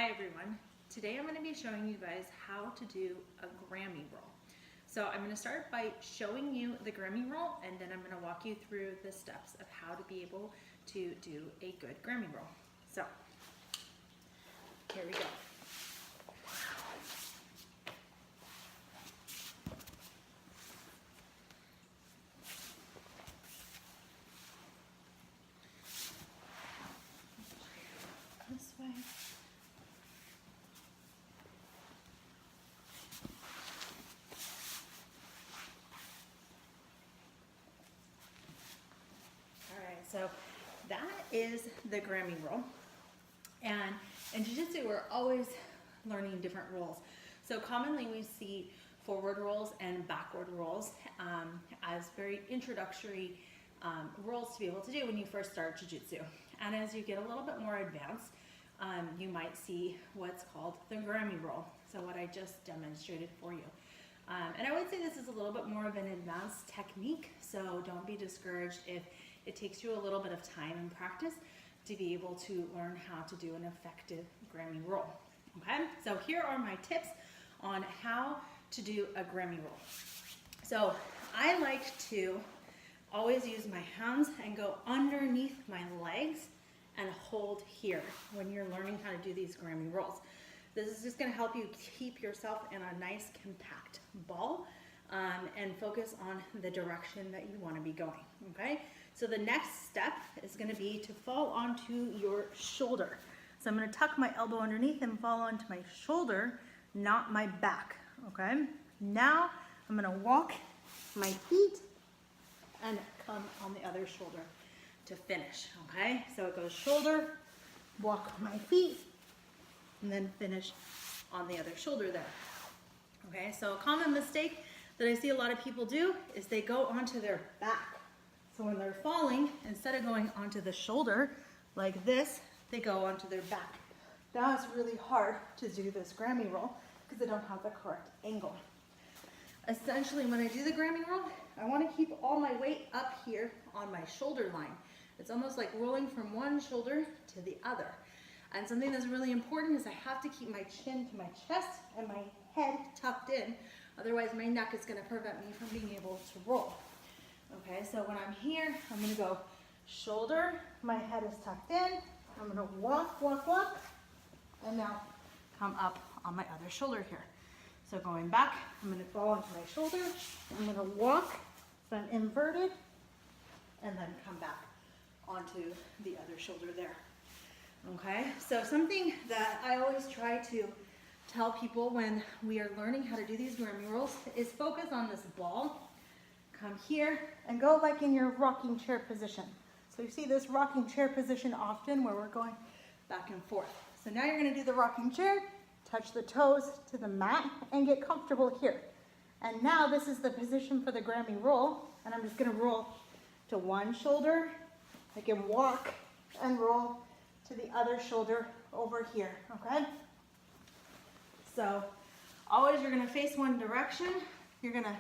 Hi everyone. Today I'm going to be showing you guys how to do a Granby roll. So I'm going to start by showing you the Granby roll, and then I'm going to walk you through the steps of how to be able to do a good Granby roll. So here we go. This way. Alright, so that is the Granby roll. And in Jiu Jitsu, we're always learning different rolls. So commonly we see forward rolls and backward rolls as very introductory rolls to be able to do when you first start Jiu Jitsu. And as you get a little bit more advanced, you might see what's called the Granby roll. So what I just demonstrated for you. And I would say this is a little bit more of an advanced technique, so don't be discouraged if it takes you a little bit of time and practice to be able to learn how to do an effective Granby roll. Okay, so here are my tips on how to do a Granby roll. So I like to always use my hands and go underneath my legs and hold here when you're learning how to do these Granby rolls. This is just going to help you keep yourself in a nice compact ball and focus on the direction that you want to be going. Okay, so the next step is going to be to fall onto your shoulder. So I'm going to tuck my elbow underneath and fall onto my shoulder, not my back. Okay, now I'm going to walk my feet and come on the other shoulder to finish. Okay, so it goes shoulder, walk my feet, and then finish on the other shoulder there. Okay, so a common mistake that I see a lot of people do is they go onto their back. So when they're falling, instead of going onto the shoulder like this, they go onto their back. Now it's really hard to do this Granby roll because I don't have the correct angle. Essentially, when I do the Granby roll, I want to keep all my weight up here on my shoulder line. It's almost like rolling from one shoulder to the other. And something that's really important is I have to keep my chin to my chest and my head tucked in. Otherwise, my neck is going to prevent me from being able to roll. Okay, so when I'm here, I'm going to go shoulder, my head is tucked in. I'm going to walk, walk, walk, and now come up on my other shoulder here. So going back, I'm going to fall onto my shoulder. I'm going to walk, so I'm inverted, and then come back onto the other shoulder there. Okay, so something that I always try to tell people when we are learning how to do these Granby rolls is focus on this ball. Come here and go like in your rocking chair position. So you see this rocking chair position often where we're going back and forth. So now you're going to do the rocking chair, touch the toes to the mat and get comfortable here. And now this is the position for the Granby roll, and I'm just going to roll to one shoulder. I can walk and roll to the other shoulder over here, okay? So always you're going to face one direction. You're going to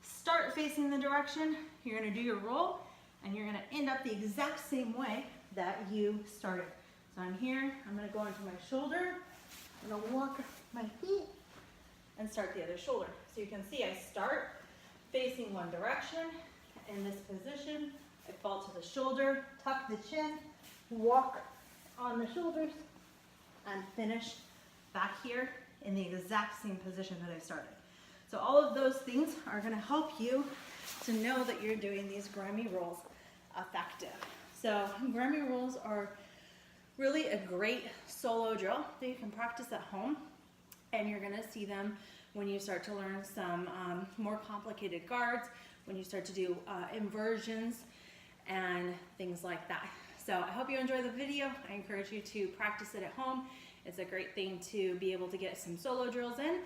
start facing the direction. You're going to do your roll, and you're going to end up the exact same way that you started. So I'm here. I'm going to go into my shoulder. I'm going to walk my feet and start the other shoulder. So you can see I start facing one direction. In this position, I fall to the shoulder, tuck the chin, walk on the shoulders, and finish back here in the exact same position that I started. So all of those things are going to help you to know that you're doing these Granby rolls effective. So Granby rolls are really a great solo drill that you can practice at home, and you're going to see them when you start to learn some more complicated guards, when you start to do inversions and things like that. So I hope you enjoy the video. I encourage you to practice it at home. It's a great thing to be able to get some solo drills in,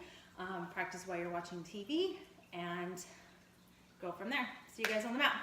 practice while you're watching TV, and go from there. See you guys on the mat.